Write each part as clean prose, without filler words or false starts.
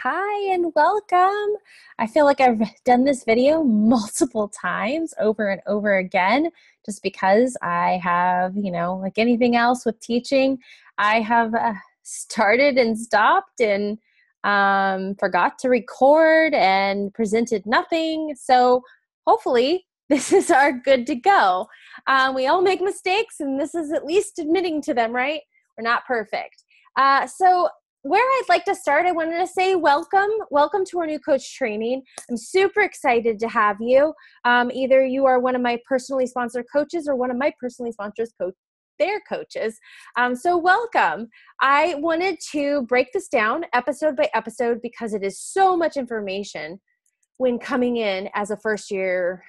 Hi and welcome. I feel like I've done this video multiple times over and over again just because I have, like anything else with teaching, I have started and stopped and forgot to record and presented nothing. So hopefully this is our good to go. We all make mistakes and this is at least admitting to them, right? We're not perfect. So where I'd like to start, I wanted to say welcome to our new coach training. I'm super excited to have you. Either you are one of my personally sponsored coaches or one of my personally sponsored their coaches. So welcome. I wanted to break this down episode by episode because it is so much information when coming in as a first year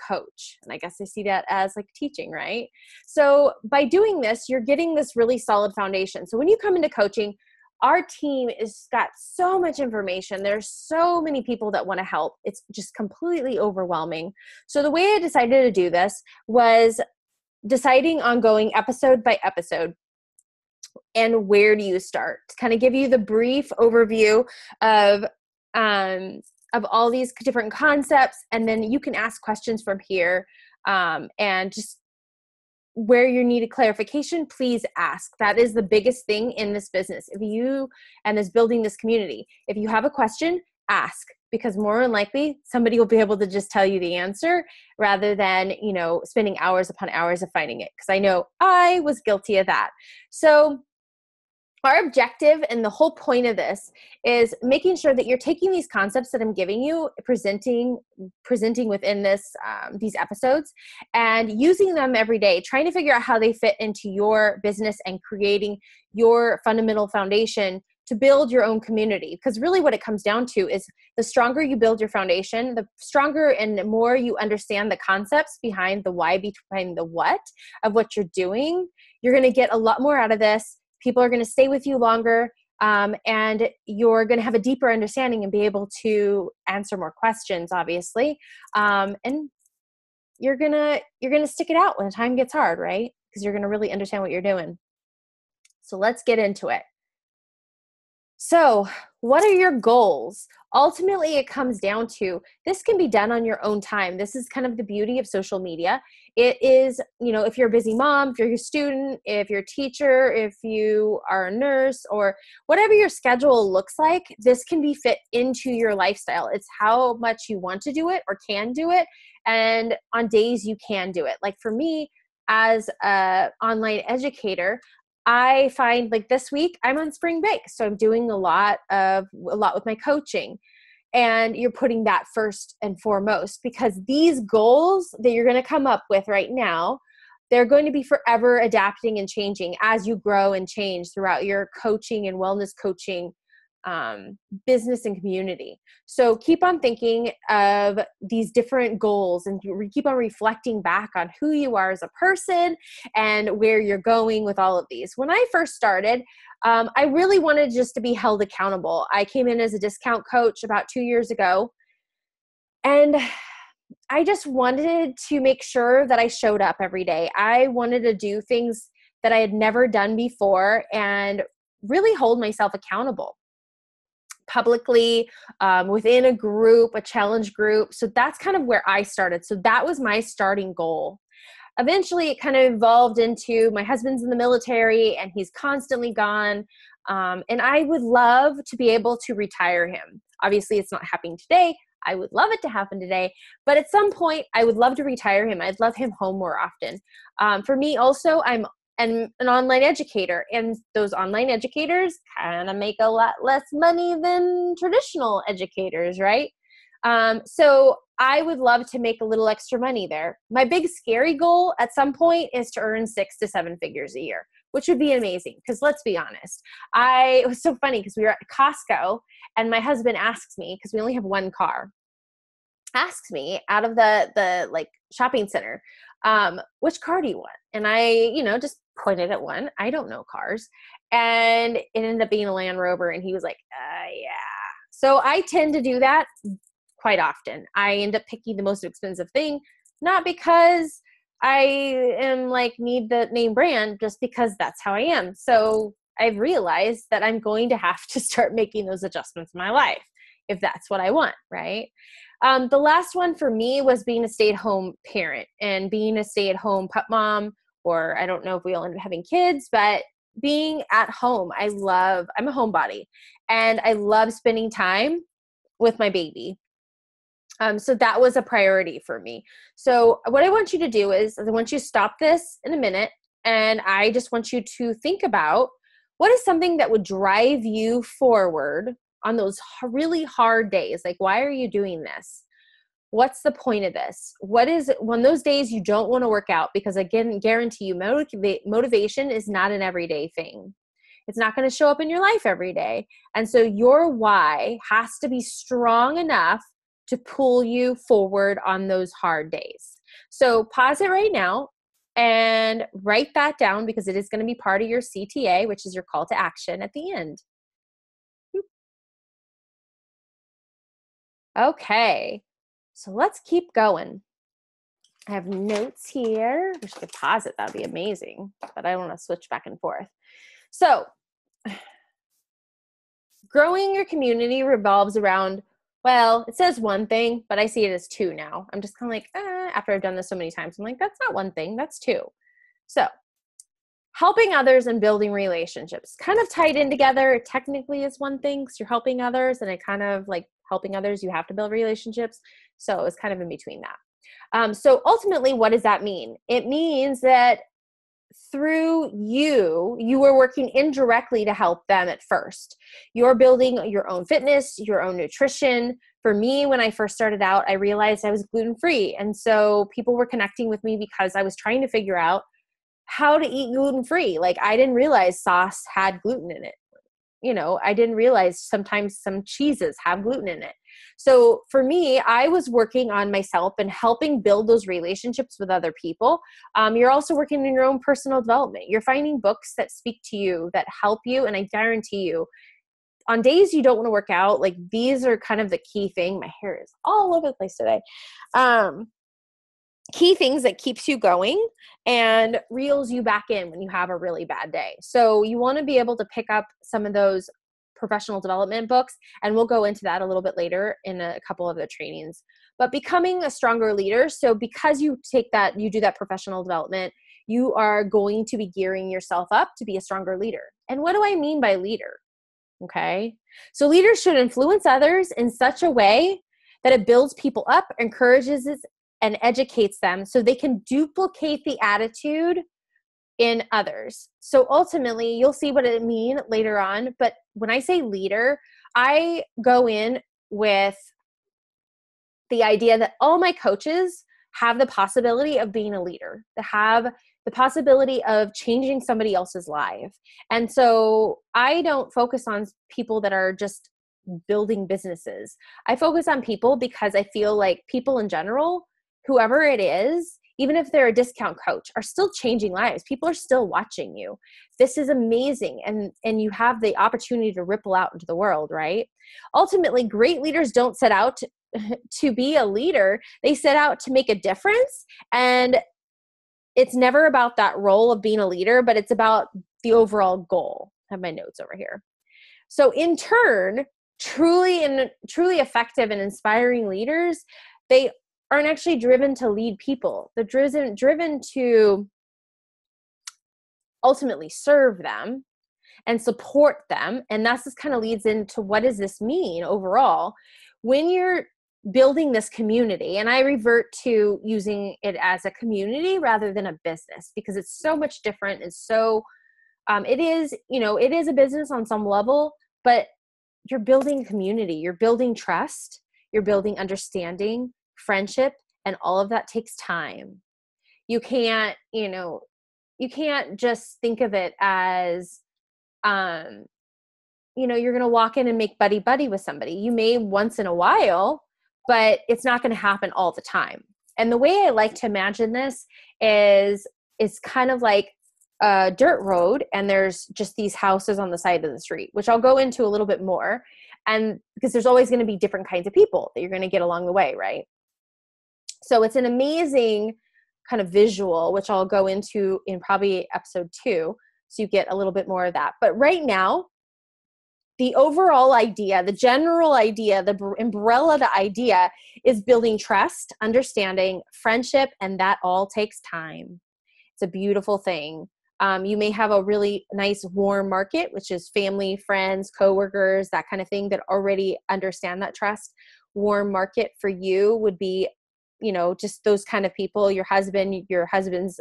coach. And I guess I see that as like teaching, right? So by doing this, you're getting this really solid foundation. So when you come into coaching, our team is got so much information. There's so many people that want to help. It's just completely overwhelming. So the way I decided to do this was deciding on going episode by episode. And where do you start? To kind of give you the brief overview of all these different concepts, and then you can ask questions from here, and just where you need a clarification, please ask. That is the biggest thing in this business. And is building this community. If you have a question, ask, because more than likely somebody will be able to just tell you the answer rather than, spending hours upon hours of finding it. Because I know I was guilty of that. So our objective and the whole point of this is making sure that you're taking these concepts that I'm giving you, presenting within these episodes, and using them every day, trying to figure out how they fit into your business and creating your fundamental foundation to build your own community. Because really what it comes down to is the stronger you build your foundation, the stronger and more you understand the concepts behind the why, behind the what of what you're doing, you're going to get a lot more out of this. People are going to stay with you longer, and you're going to have a deeper understanding and be able to answer more questions, obviously. And you're going to stick it out when the time gets hard, right? Because you're going to really understand what you're doing. So let's get into it. So what are your goals? Ultimately, it comes down to this can be done on your own time. This is kind of the beauty of social media. It is, if you're a busy mom, if you're a student, if you're a teacher, if you are a nurse, or whatever your schedule looks like, this can be fit into your lifestyle. It's how much you want to do it or can do it. And on days you can do it. Like for me, as an online educator, I find like this week I'm on spring break. So I'm doing a lot with my coaching, and you're putting that first and foremost, because these goals that you're going to come up with right now, they're going to be forever adapting and changing as you grow and change throughout your coaching and wellness coaching business and community. So keep on thinking of these different goals and keep on reflecting back on who you are as a person and where you're going with all of these. When I first started, I really wanted just to be held accountable. I came in as a discount coach about 2 years ago, and I just wanted to make sure that I showed up every day. I wanted to do things that I had never done before and really hold myself accountable publicly, within a group, a challenge group. So that's kind of where I started. So that was my starting goal. Eventually it kind of evolved into my husband's in the military and he's constantly gone. And I would love to be able to retire him. Obviously it's not happening today. I would love it to happen today, but at some point I would love to retire him. I'd love him home more often. For me also, I'm an online educator, and those online educators kind of make a lot less money than traditional educators, right? So I would love to make a little extra money there. My big scary goal at some point is to earn 6 to 7 figures a year, which would be amazing. Because let's be honest, it was so funny because we were at Costco and my husband asks me, because we only have one car, asks me out of the like shopping center, which car do you want? And I, just pointed at one. I don't know cars. And it ended up being a Land Rover. And he was like, yeah. So I tend to do that quite often. I end up picking the most expensive thing, not because I am like need the name brand, just because that's how I am. So I've realized that I'm going to have to start making those adjustments in my life if that's what I want, right? The last one for me was being a stay-at-home parent and being a stay-at-home pup mom, or I don't know if we'll end up having kids, but being at home. I'm a homebody, and I love spending time with my baby. So that was a priority for me. So what I want you to do is I want you to stop this in a minute, and I just want you to think about what is something that would drive you forward on those really hard days. Like, why are you doing this? What's the point of this? What is it when those days you don't want to work out? Because again, guarantee you motivation is not an everyday thing. It's not going to show up in your life every day. And so your why has to be strong enough to pull you forward on those hard days. So pause it right now and write that down, because it is going to be part of your CTA, which is your call to action at the end. Okay, so let's keep going. I have notes here. I wish I could pause it. That'd be amazing, but I don't want to switch back and forth. So growing your community revolves around, well, it says one thing, but I see it as two now. I'm just kind of like, after I've done this so many times, I'm like, that's not one thing, that's two. So helping others and building relationships kind of tied in together. It technically is one thing because you're helping others, and it kind of like helping others, you have to build relationships. So it's kind of in between that. So ultimately, what does that mean? It means that through you are working indirectly to help them at first. You're building your own fitness, your own nutrition. For me, when I first started out, I realized I was gluten-free. And so people were connecting with me because I was trying to figure out how to eat gluten-free. Like, I didn't realize sauce had gluten in it. I didn't realize sometimes some cheeses have gluten in it. So for me, I was working on myself and helping build those relationships with other people. You're also working in your own personal development. You're finding books that speak to you, that help you. And I guarantee you, on days you don't want to work out, like, these are kind of the key thing. My hair is all over the place today. Key things that keeps you going and reels you back in when you have a really bad day. So you want to be able to pick up some of those professional development books, and we'll go into that a little bit later in a couple of the trainings. But becoming a stronger leader, so because you do that professional development, you are going to be gearing yourself up to be a stronger leader. And what do I mean by leader? Okay. So leaders should influence others in such a way that it builds people up, encourages and educates them so they can duplicate the attitude in others. So ultimately, you'll see what it means later on. But when I say leader, I go in with the idea that all my coaches have the possibility of being a leader, to have the possibility of changing somebody else's life. And so I don't focus on people that are just building businesses. I focus on people because I feel like people in general, whoever it is, even if they're a discount coach, are still changing lives. People are still watching you. This is amazing. And you have the opportunity to ripple out into the world, right? Ultimately, great leaders don't set out to be a leader. They set out to make a difference. And it's never about that role of being a leader, but it's about the overall goal. I have my notes over here. So in turn, truly effective and inspiring leaders, they aren't actually driven to lead people. They're driven to ultimately serve them and support them. And that's just kind of leads into, what does this mean overall? When you're building this community, and I revert to using it as a community rather than a business, because it's so much different. It's so, it is a business on some level, but you're building community, you're building trust, you're building understanding, friendship, and all of that takes time. You can't just think of it as, you're going to walk in and make buddy with somebody. You may once in a while, but it's not going to happen all the time. And the way I like to imagine this is kind of like a dirt road, and there's just these houses on the side of the street, which I'll go into a little bit more. And because there's always going to be different kinds of people that you're going to get along the way, right? So it's an amazing kind of visual, which I'll go into in probably episode 2. So you get a little bit more of that. But right now, the overall idea, the general idea, the umbrella, the idea is building trust, understanding, friendship, and that all takes time. It's a beautiful thing. You may have a really nice warm market, which is family, friends, coworkers, that kind of thing that already understand that trust. Warm market for you would be, just those kind of people, your husband's,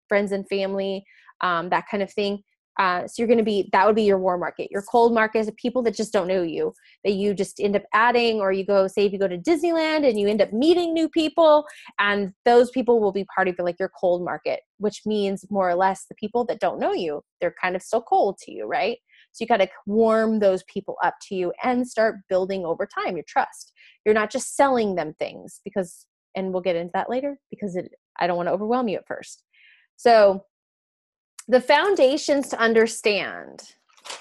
friends and family, that kind of thing. So that would be your warm market. Your cold market is people that just don't know you, that you just end up adding, or if you go to Disneyland and you end up meeting new people, and those people will be part of your cold market, which means more or less the people that don't know you, they're kind of still cold to you, right? So you got to warm those people up to you and start building over time your trust. You're not just selling them things and we'll get into that later because I don't want to overwhelm you at first. So the foundations to understand,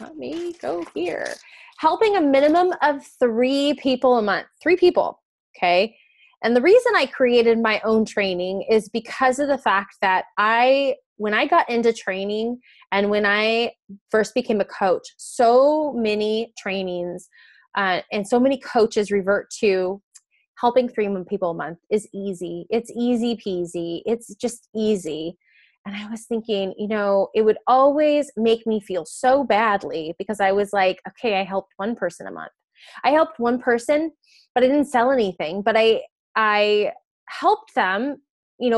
let me go here. Helping a minimum of 3 people a month, 3 people, okay? And the reason I created my own training is because of the fact that when I got into training and when I first became a coach, so many trainings and so many coaches revert to helping 3 people a month is easy. It's easy peasy. It's just easy. And I was thinking, it would always make me feel so badly because I was like, okay, I helped 1 person a month. I helped 1 person, but I didn't sell anything. But I helped them,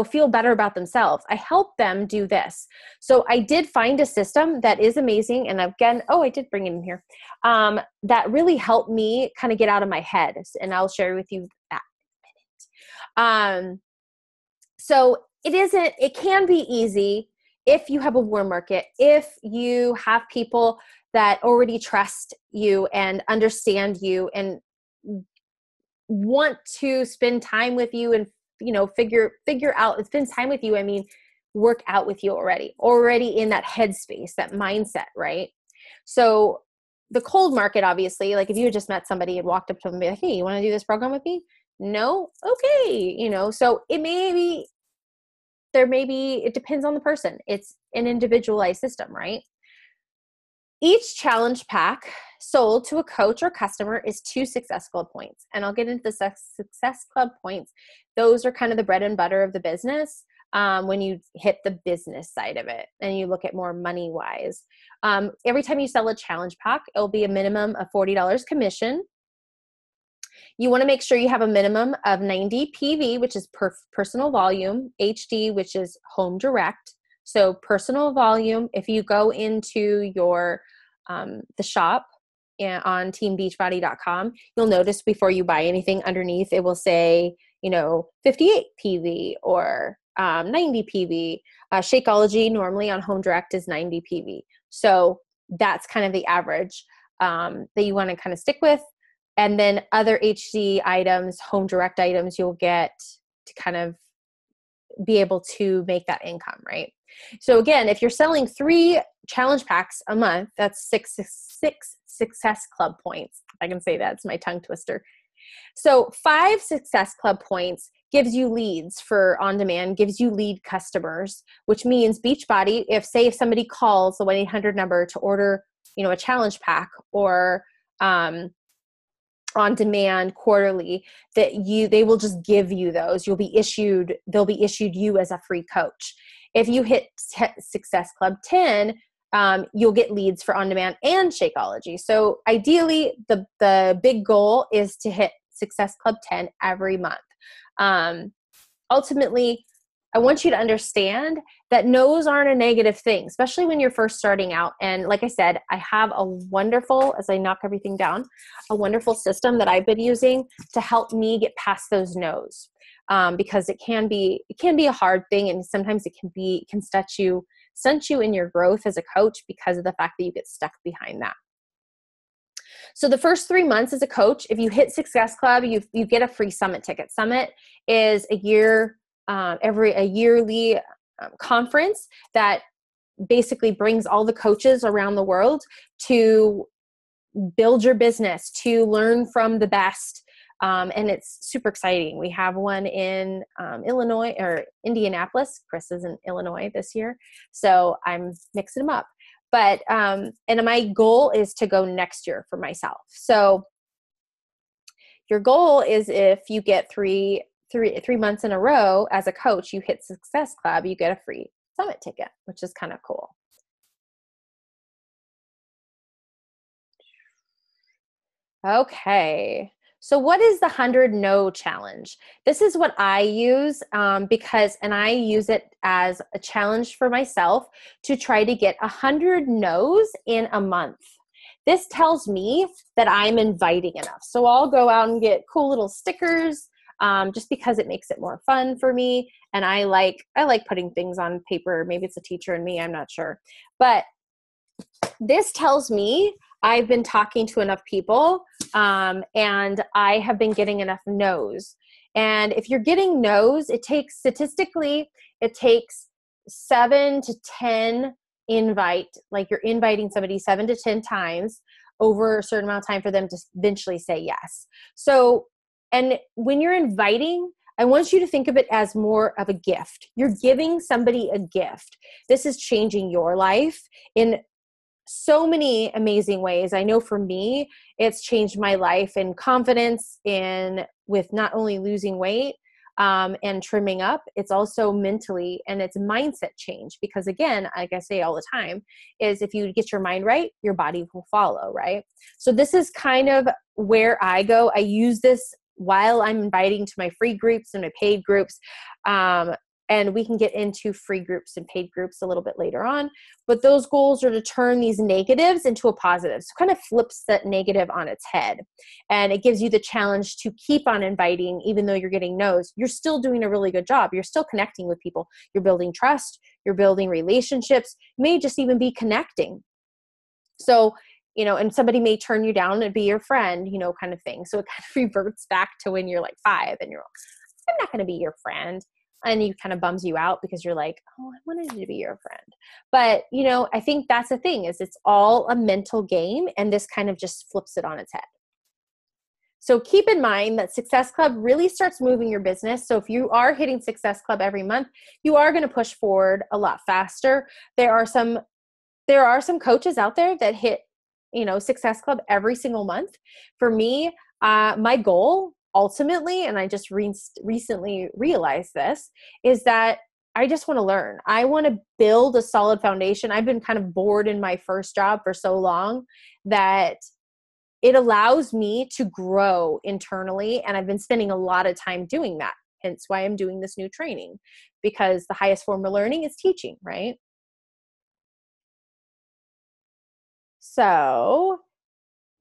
feel better about themselves. I helped them do this. So I did find a system that is amazing. And again, I did bring it in here. That really helped me kind of get out of my head. And I'll share with you that in a minute. So it can be easy if you have a warm market, if you have people that already trust you and understand you and want to spend time with you and, figure out, spend time with you. I mean, work out with you already in that headspace, that mindset, right? So the cold market, obviously, like if you had just met somebody and walked up to them and be like, hey, you want to do this program with me? No? Okay. So it depends on the person. It's an individualized system, right? Each challenge pack sold to a coach or customer is 2 Success Club points. And I'll get into the Success Club points. Those are kind of the bread and butter of the business when you hit the business side of it and you look at more money-wise. Every time you sell a challenge pack, it'll be a minimum of $40 commission. You want to make sure you have a minimum of 90 PV, which is personal volume, HD, which is home direct. So personal volume, if you go into your the shop on teambeachbody.com, you'll notice before you buy anything underneath, it will say, 58 PV or 90 PV. Shakeology normally on home direct is 90 PV. So that's kind of the average that you want to kind of stick with. And then other HD items, home direct items, you'll get to kind of be able to make that income, right? So again, if you're selling 3 challenge packs a month, that's 6 Success Club points. If I can say that, it's my tongue twister. So 5 Success Club points gives you leads for on-demand, gives you lead customers, which means Beachbody, if somebody calls the 1-800 number to order, a challenge pack or on demand quarterly, they will just give you those. They'll be issued you as a free coach. If you hit Success Club 10, you'll get leads for on demand and Shakeology. So ideally the big goal is to hit Success Club 10 every month. Ultimately, I want you to understand that no's aren't a negative thing, especially when you're first starting out. And like I said, I have a wonderful, as I knock everything down, a wonderful system that I've been using to help me get past those no's. Because it can be a hard thing, and sometimes it can stunt you in your growth as a coach because of the fact that you get stuck behind that. So the first 3 months as a coach, if you hit Success Club, you get a free summit ticket. Summit is a yearly conference that basically brings all the coaches around the world to build your business, to learn from the best, And it's super exciting. We have one in Illinois or Indianapolis. Chris is in Illinois this year, so I'm mixing them up. But and my goal is to go next year for myself. So your goal is, if you get three months in a row as a coach, you hit Success Club, you get a free summit ticket, which is kind of cool. Okay. So what is the 100 no challenge? This is what I use and I use it as a challenge for myself to try to get 100 no's in a month. This tells me that I'm inviting enough. So I'll go out and get cool little stickers just because it makes it more fun for me. And I like putting things on paper. Maybe it's a teacher in me, I'm not sure. But this tells me I've been talking to enough people and I have been getting enough no's. And if you're getting no's, statistically, it takes 7 to 10 like you're inviting somebody 7 to 10 times over a certain amount of time for them to eventually say yes. So, and when you're inviting, I want you to think of it as more of a gift. You're giving somebody a gift. This is changing your life in so many amazing ways. I know for me, it's changed my life in confidence, with not only losing weight and trimming up, it's also mentally, and it's mindset change. Because again, like I say all the time, is if you get your mind right, your body will follow, right? So this is kind of where I go. I use this while I'm inviting to my free groups and my paid groups. And we can get into free groups and paid groups a little bit later on. But those goals are to turn these negatives into a positive. So kind of flips that negative on its head. And it gives you the challenge to keep on inviting, even though you're getting no's. You're still doing a really good job. You're still connecting with people. You're building trust. You're building relationships. You may just even be connecting. So, and somebody may turn you down and be your friend, kind of thing. So it kind of reverts back to when you're like 5 and you're like, I'm not going to be your friend. And it kind of bums you out because you're like, oh, I wanted to be your friend. But, I think that's the thing, is it's all a mental game, and this kind of just flips it on its head. So keep in mind that Success Club really starts moving your business. So if you are hitting Success Club every month, you are going to push forward a lot faster. There are some coaches out there that hit, Success Club every single month. For me, my goal ultimately, and I just recently realized this, is that I just want to learn. I want to build a solid foundation. I've been kind of bored in my first job for so long that it allows me to grow internally. And I've been spending a lot of time doing that. Hence why I'm doing this new training, because the highest form of learning is teaching, right? So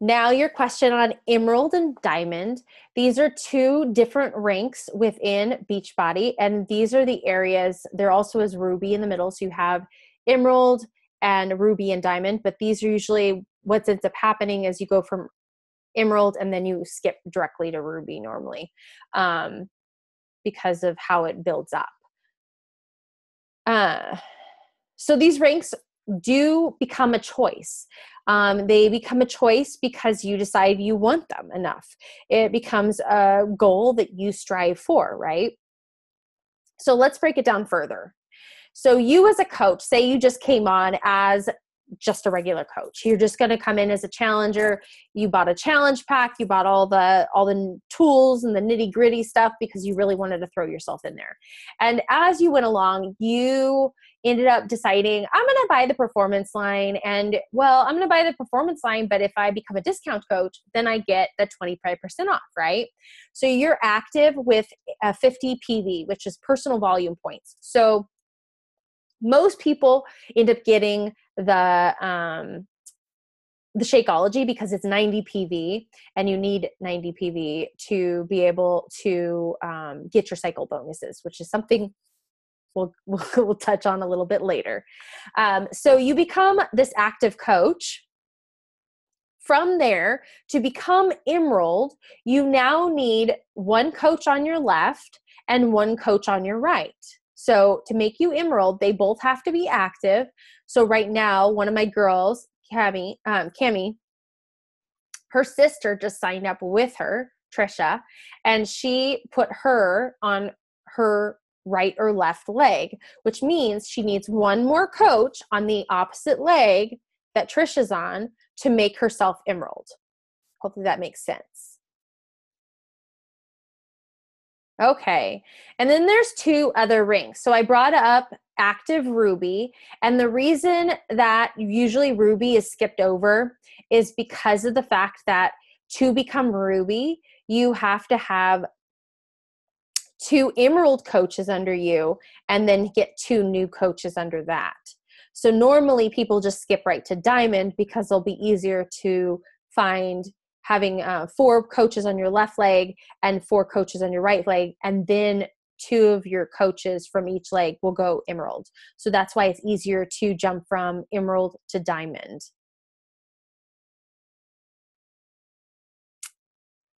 now your question on Emerald and Diamond. These are 2 different ranks within Beachbody, and these are the areas. There also is Ruby in the middle, so you have Emerald and Ruby and Diamond, but these are usually what ends up happening is you go from Emerald and then you skip directly to Ruby normally because of how it builds up. So these ranks do become a choice. They become a choice because you decide you want them enough. It becomes a goal that you strive for, right? So let's break it down further. So you as a coach, say you just came on as just a regular coach. You're just going to come in as a challenger. You bought a challenge pack. You bought all the tools and the nitty gritty stuff because you really wanted to throw yourself in there. And as you went along, you ended up deciding, I'm going to buy the performance line, and I'm going to buy the performance line, but if I become a discount coach, then I get the 25% off, right? So you're active with a 50 PV, which is personal volume points. So most people end up getting the Shakeology because it's 90 PV, and you need 90 PV to be able to get your cycle bonuses, which is something we'll touch on a little bit later. So you become this active coach. From there, to become Emerald, you now need 1 coach on your left and 1 coach on your right. So to make you Emerald, they both have to be active. So right now, one of my girls, Cami, her sister just signed up with her. Trisha, and she put her on her right or left leg, which means she needs one more coach on the opposite leg that Trisha's on to make herself emerald. Hopefully that makes sense. Okay. And then there's two other rings. So I brought up active ruby, and the reason that usually ruby is skipped over is because of the fact that to become ruby, you have to have 2 emerald coaches under you and then get 2 new coaches under that. So normally people just skip right to diamond because it'll be easier to find having 4 coaches on your left leg and 4 coaches on your right leg, and then 2 of your coaches from each leg will go emerald. So that's why it's easier to jump from emerald to diamond.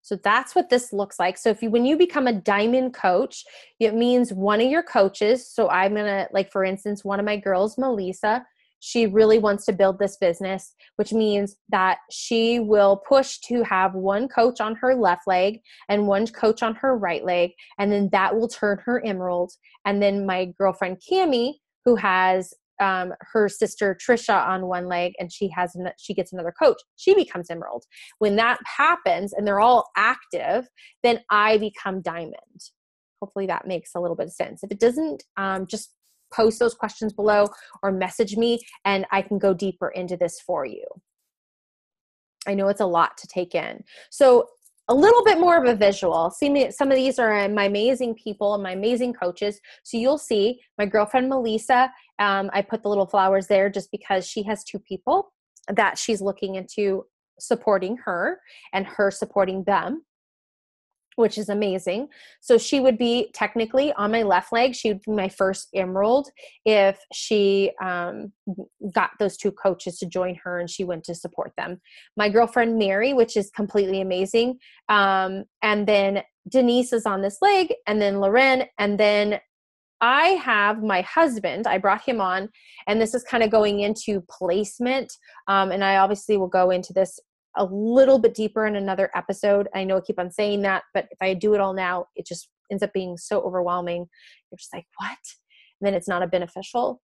So that's what this looks like. So when you become a diamond coach, it means one of your coaches. So I'm going to, like, for instance, one of my girls, Melissa, she really wants to build this business, which means that she will push to have one coach on her left leg and one coach on her right leg. And then that will turn her emerald. And then my girlfriend, Cammie, who has her sister Trisha on one leg, and she gets another coach, she becomes emerald. When that happens and they're all active, then I become diamond. Hopefully that makes a little bit of sense. If it doesn't, just post those questions below or message me and I can go deeper into this for you. I know it's a lot to take in. So a little bit more of a visual. See, some of these are my amazing people and my amazing coaches. So you'll see my girlfriend, Melissa. I put the little flowers there just because she has 2 people that she's looking into supporting her and her supporting them, which is amazing. So she would be technically on my left leg. She would be my first emerald if she got those 2 coaches to join her and she went to support them. My girlfriend, Mary, which is completely amazing. And then Denise is on this leg, and then Loren, and then I have my husband. I brought him on, and this is kind of going into placement. And I obviously will go into this a little bit deeper in another episode. I know I keep on saying that, but if I do it all now, it just ends up being so overwhelming. You're just like, what? And then it's not a beneficial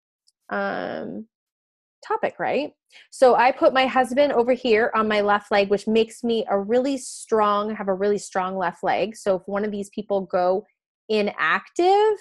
topic, right? So I put my husband over here on my left leg, which makes me have a really strong left leg. So if one of these people go inactive,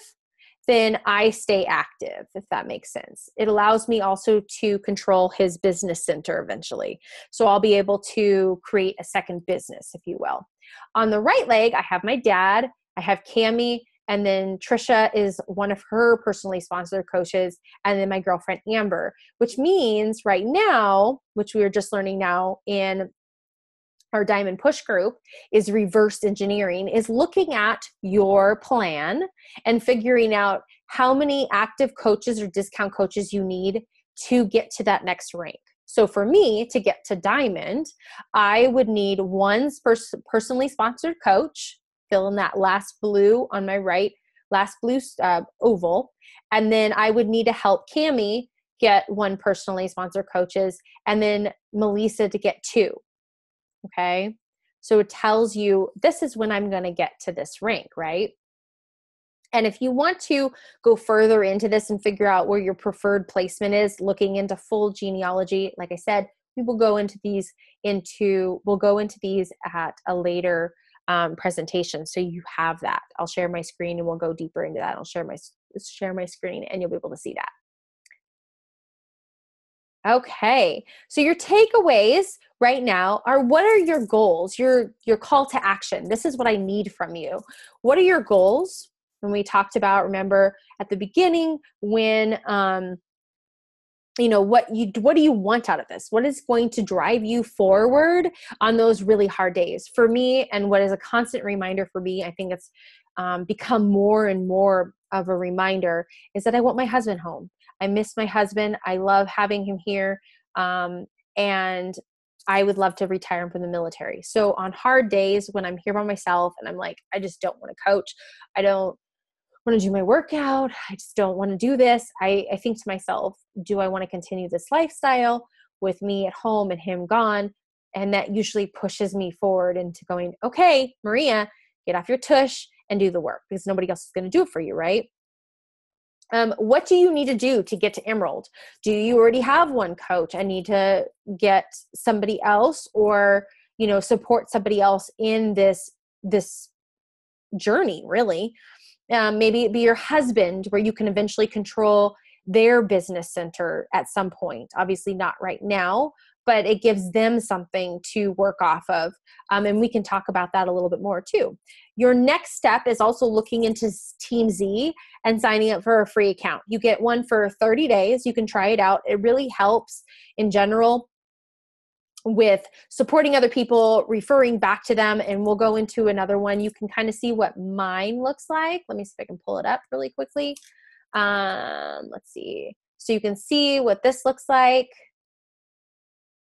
then I stay active, if that makes sense. It allows me also to control his business center eventually. So I'll be able to create a second business, if you will. On the right leg, I have my dad, I have Cammie, and then Trisha is one of her personally sponsored coaches, and then my girlfriend, Amber, which means right now, which we are just learning now in our Diamond Push group, is reverse engineering, is looking at your plan and figuring out how many active coaches or discount coaches you need to get to that next rank. So for me to get to Diamond, I would need one personally sponsored coach, fill in that last blue on my right, last blue oval, and then I would need to help Cammie get one personally sponsored coaches, and then Melissa to get 2. Okay. So it tells you this is when I'm going to get to this rank, right? And if you want to go further into this and figure out where your preferred placement is, looking into full genealogy, like I said, we will go into these at a later presentation. So you have that. I'll share my screen and we'll go deeper into that. I'll share my screen and you'll be able to see that. Okay, so your takeaways right now are, what are your goals, your call to action? This is what I need from you. What are your goals? When we talked about, remember at the beginning when, what do you want out of this? What is going to drive you forward on those really hard days? For me, and what is a constant reminder for me, I think it's become more and more of a reminder, is that I want my husband home. I miss my husband. I love having him here. And I would love to retire him from the military. So on hard days when I'm here by myself and I'm like, I just don't want to coach, I don't want to do my workout, I just don't want to do this, I think to myself, do I want to continue this lifestyle with me at home and him gone? And that usually pushes me forward into going, okay, Maria, get off your tush and do the work, because nobody else is going to do it for you, right? What do you need to do to get to Emerald? Do you already have one coach and need to get somebody else, or, support somebody else in this journey, really? Maybe it be your husband, where you can eventually control their business center at some point. Obviously not right now, but it gives them something to work off of. And we can talk about that a little bit more too. Your next step is also looking into Team Z and signing up for a free account. You get one for 30 days. You can try it out. It really helps in general with supporting other people, referring back to them, and we'll go into another one. You can kind of see what mine looks like. Let me see if I can pull it up really quickly. Let's see. So you can see what this looks like.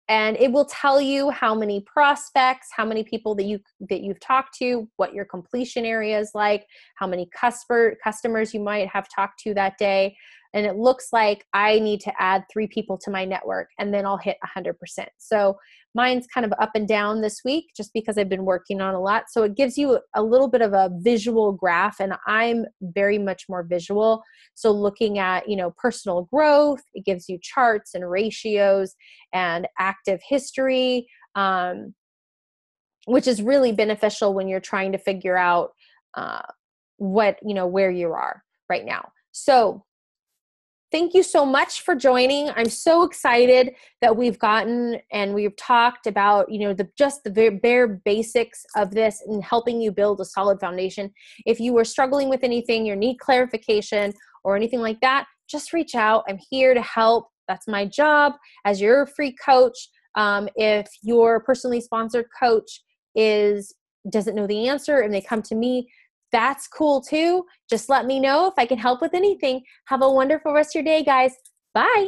And it will tell you how many prospects, how many people that you've talked to, what your completion area is like, how many customers you might have talked to that day. And it looks like I need to add 3 people to my network, and then I'll hit 100%. So mine's kind of up and down this week just because I've been working on a lot. So it gives you a little bit of a visual graph, and I'm very much more visual. So looking at, personal growth, it gives you charts and ratios and active history, which is really beneficial when you're trying to figure out where you are right now. So thank you so much for joining. I'm so excited that we've talked about, the bare basics of this and helping you build a solid foundation. If you were struggling with anything, you need clarification or anything like that, just reach out. I'm here to help. That's my job as your free coach. If your personally sponsored coach doesn't know the answer and they come to me, that's cool too. Just let me know if I can help with anything. Have a wonderful rest of your day, guys. Bye.